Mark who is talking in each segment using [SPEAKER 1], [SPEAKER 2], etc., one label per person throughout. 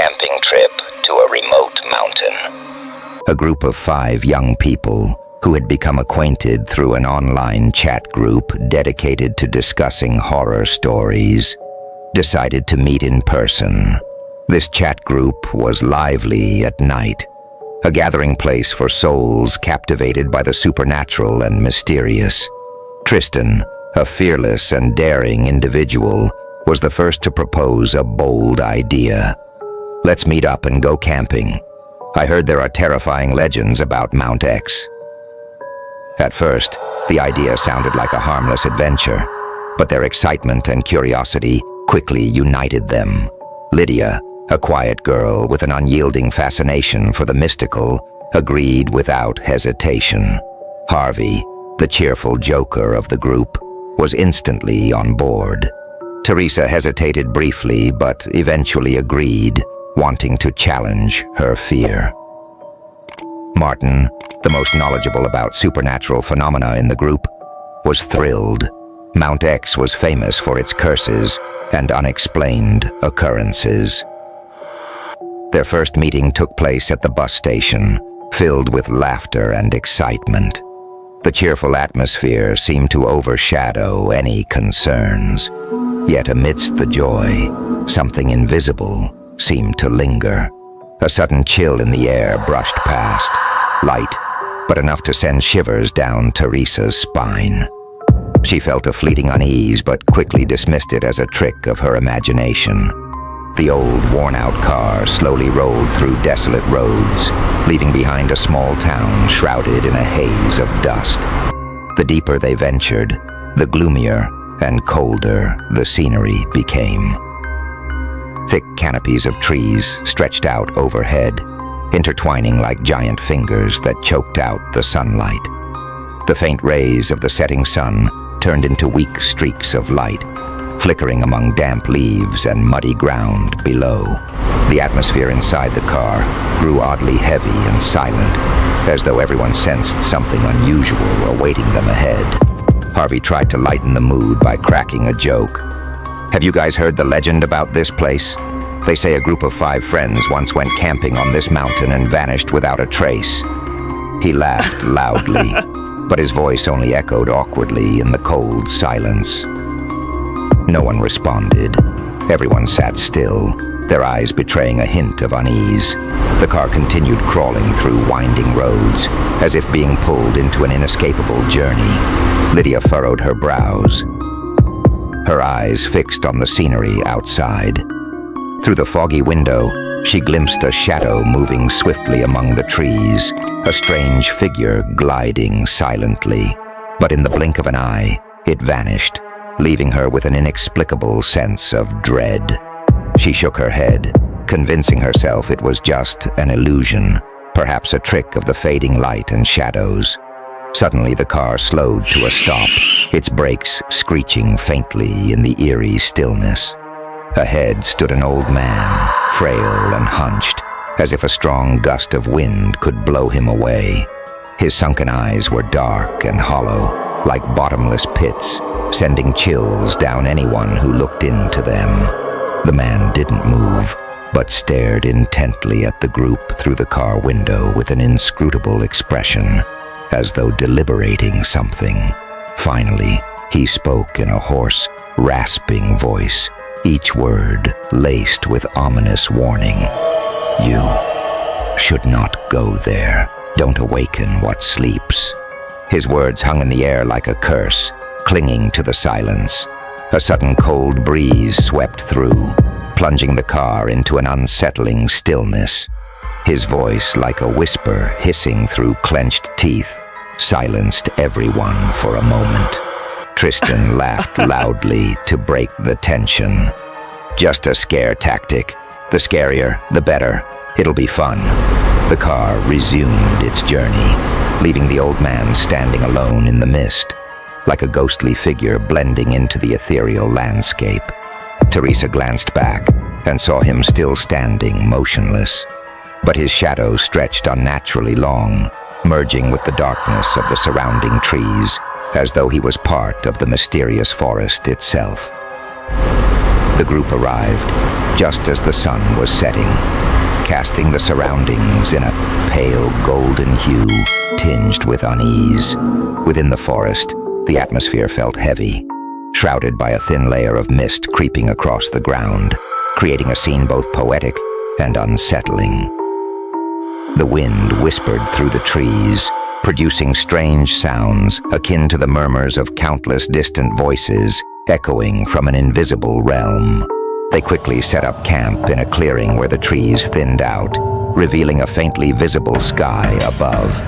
[SPEAKER 1] camping trip to a remote mountain. A group of 5 young people who had become acquainted through an online chat group dedicated to discussing horror stories decided to meet in person. This chat group was lively at night, a gathering place for souls captivated by the supernatural and mysterious. Tristan, a fearless and daring individual, was the first to propose a bold idea. "Let's meet up and go camping. I heard there are terrifying legends about Mount X." At first, the idea sounded like a harmless adventure, but their excitement and curiosity quickly united them. Lydia, a quiet girl with an unyielding fascination for the mystical, agreed without hesitation. Harvey, the cheerful joker of the group, was instantly on board. Teresa hesitated briefly but eventually agreed, wanting to challenge her fear. Martin, the most knowledgeable about supernatural phenomena in the group, was thrilled. Mount X was famous for its curses and unexplained occurrences. Their first meeting took place at the bus station, filled with laughter and excitement. The cheerful atmosphere seemed to overshadow any concerns. Yet amidst the joy, something invisible seemed to linger. A sudden chill in the air brushed past, light, but enough to send shivers down Teresa's spine. She felt a fleeting unease but quickly dismissed it as a trick of her imagination. The old, worn-out car slowly rolled through desolate roads, leaving behind a small town shrouded in a haze of dust. The deeper they ventured, the gloomier and colder the scenery became. Thick canopies of trees stretched out overhead, intertwining like giant fingers that choked out the sunlight. The faint rays of the setting sun turned into weak streaks of light, flickering among damp leaves and muddy ground below. The atmosphere inside the car grew oddly heavy and silent, as though everyone sensed something unusual awaiting them ahead. Harvey tried to lighten the mood by cracking a joke. "Have you guys heard the legend about this place? They say a group of 5 friends once went camping on this mountain and vanished without a trace." He laughed loudly, but his voice only echoed awkwardly in the cold silence. No one responded. Everyone sat still, their eyes betraying a hint of unease. The car continued crawling through winding roads, as if being pulled into an inescapable journey. Lydia furrowed her brows, her eyes fixed on the scenery outside. Through the foggy window, she glimpsed a shadow moving swiftly among the trees, a strange figure gliding silently. But in the blink of an eye, it vanished, leaving her with an inexplicable sense of dread. She shook her head, convincing herself it was just an illusion, perhaps a trick of the fading light and shadows. Suddenly the car slowed to a stop, its brakes screeching faintly in the eerie stillness. Ahead stood an old man, frail and hunched, as if a strong gust of wind could blow him away. His sunken eyes were dark and hollow, like bottomless pits, sending chills down anyone who looked into them. The man didn't move, but stared intently at the group through the car window with an inscrutable expression, as though deliberating something. Finally, he spoke in a hoarse, rasping voice, each word laced with ominous warning. "You should not go there. Don't awaken what sleeps." His words hung in the air like a curse, clinging to the silence. A sudden cold breeze swept through, plunging the car into an unsettling stillness. His voice, like a whisper hissing through clenched teeth, silenced everyone for a moment. Tristan laughed loudly to break the tension. "Just a scare tactic. The scarier, the better. It'll be fun." The car resumed its journey, leaving the old man standing alone in the mist, like a ghostly figure blending into the ethereal landscape. Teresa glanced back and saw him still standing motionless, but his shadow stretched unnaturally long, merging with the darkness of the surrounding trees, as though he was part of the mysterious forest itself. The group arrived just as the sun was setting, casting the surroundings in a pale golden hue tinged with unease. Within the forest, the atmosphere felt heavy, shrouded by a thin layer of mist creeping across the ground, creating a scene both poetic and unsettling. The wind whispered through the trees, producing strange sounds akin to the murmurs of countless distant voices echoing from an invisible realm. They quickly set up camp in a clearing where the trees thinned out, revealing a faintly visible sky above.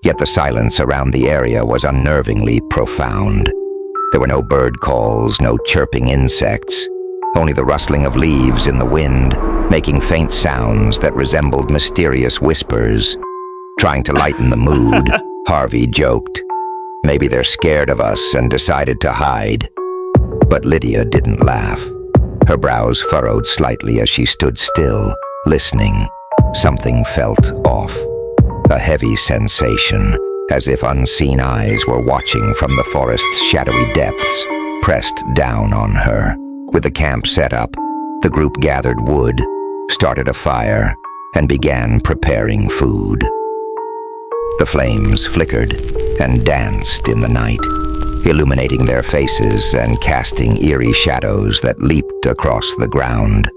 [SPEAKER 1] Yet the silence around the area was unnervingly profound. There were no bird calls, no chirping insects, only the rustling of leaves in the wind, making faint sounds that resembled mysterious whispers. Trying to lighten the mood, Harvey joked, "Maybe they're scared of us and decided to hide." But Lydia didn't laugh. Her brows furrowed slightly as she stood still, listening. Something felt off. A heavy sensation, as if unseen eyes were watching from the forest's shadowy depths, pressed down on her. With the camp set up, the group gathered wood, started a fire, and began preparing food. The flames flickered and danced in the night, illuminating their faces and casting eerie shadows that leaped across the ground.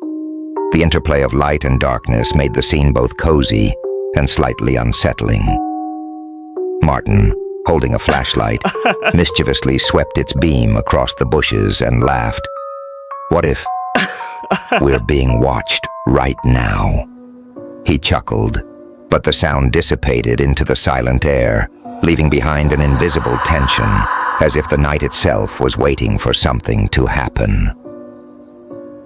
[SPEAKER 1] The interplay of light and darkness made the scene both cozy and slightly unsettling. Martin, holding a flashlight, mischievously swept its beam across the bushes and laughed. "What if we're being watched right now?" He chuckled, but the sound dissipated into the silent air, leaving behind an invisible tension, as if the night itself was waiting for something to happen.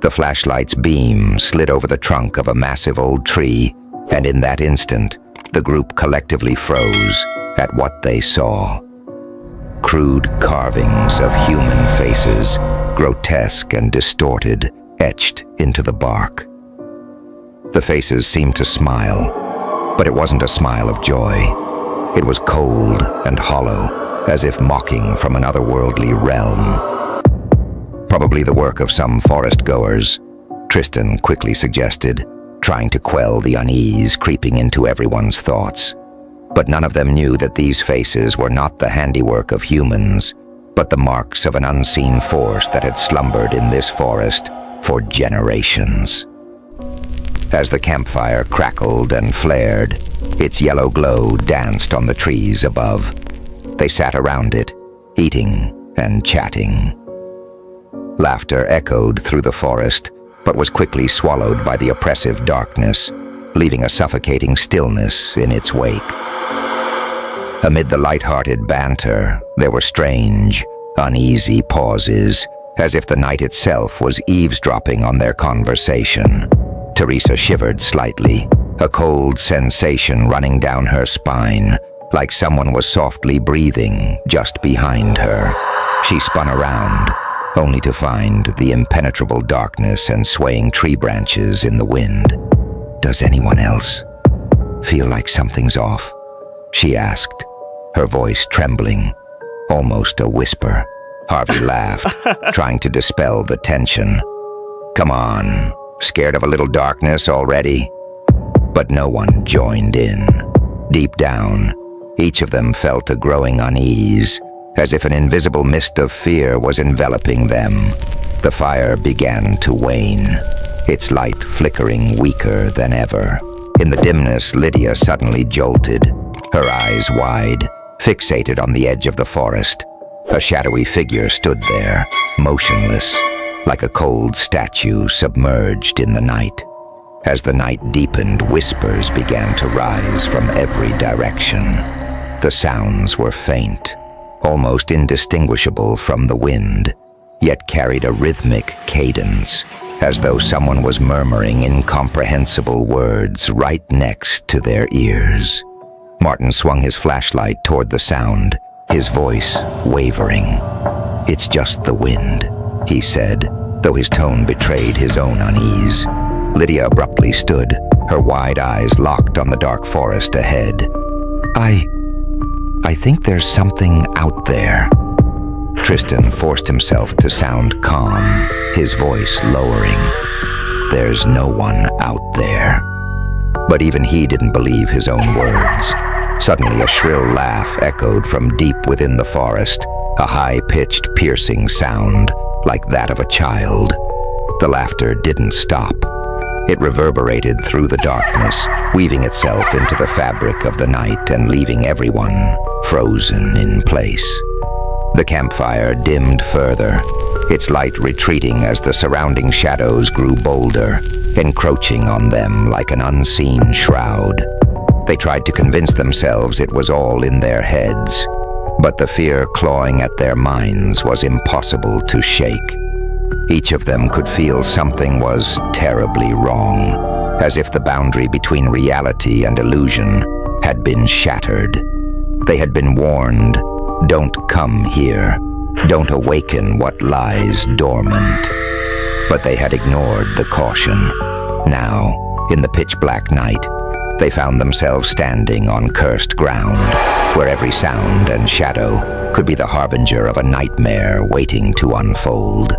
[SPEAKER 1] The flashlight's beam slid over the trunk of a massive old tree, and in that instant, the group collectively froze at what they saw. Crude carvings of human faces, grotesque and distorted, etched into the bark. The faces seemed to smile, but it wasn't a smile of joy. It was cold and hollow, as if mocking from an otherworldly realm. "Probably the work of some forest goers," Tristan quickly suggested, trying to quell the unease creeping into everyone's thoughts. But none of them knew that these faces were not the handiwork of humans, but the marks of an unseen force that had slumbered in this forest for generations. As the campfire crackled and flared, its yellow glow danced on the trees above. They sat around it, eating and chatting. Laughter echoed through the forest, but was quickly swallowed by the oppressive darkness, leaving a suffocating stillness in its wake. Amid the light-hearted banter, there were strange, uneasy pauses, as if the night itself was eavesdropping on their conversation. Teresa shivered slightly, a cold sensation running down her spine, like someone was softly breathing just behind her. She spun around, only to find the impenetrable darkness and swaying tree branches in the wind. "Does anyone else feel like something's off?" she asked, her voice trembling, almost a whisper. Harvey laughed, trying to dispel the tension. "Come on, scared of a little darkness already?" But no one joined in. Deep down, each of them felt a growing unease, as if an invisible mist of fear was enveloping them. The fire began to wane, its light flickering weaker than ever. In the dimness, Lydia suddenly jolted, her eyes wide, fixated on the edge of the forest. A shadowy figure stood there, motionless, like a cold statue submerged in the night. As the night deepened, whispers began to rise from every direction. The sounds were faint, almost indistinguishable from the wind, yet carried a rhythmic cadence, as though someone was murmuring incomprehensible words right next to their ears. Martin swung his flashlight toward the sound, his voice wavering. "It's just the wind," he said, though his tone betrayed his own unease. Lydia abruptly stood, her wide eyes locked on the dark forest ahead. I think there's something out there," Tristan forced himself to sound calm, his voice lowering. "There's no one out there." But even he didn't believe his own words. Suddenly, a shrill laugh echoed from deep within the forest, a high-pitched, piercing sound, like that of a child. The laughter didn't stop. It reverberated through the darkness, weaving itself into the fabric of the night and leaving everyone frozen in place. The campfire dimmed further, its light retreating as the surrounding shadows grew bolder, encroaching on them like an unseen shroud. They tried to convince themselves it was all in their heads, but the fear clawing at their minds was impossible to shake. Each of them could feel something was terribly wrong, as if the boundary between reality and illusion had been shattered. They had been warned, "Don't come here. Don't awaken what lies dormant." But they had ignored the caution. Now, in the pitch-black night, they found themselves standing on cursed ground, where every sound and shadow could be the harbinger of a nightmare waiting to unfold.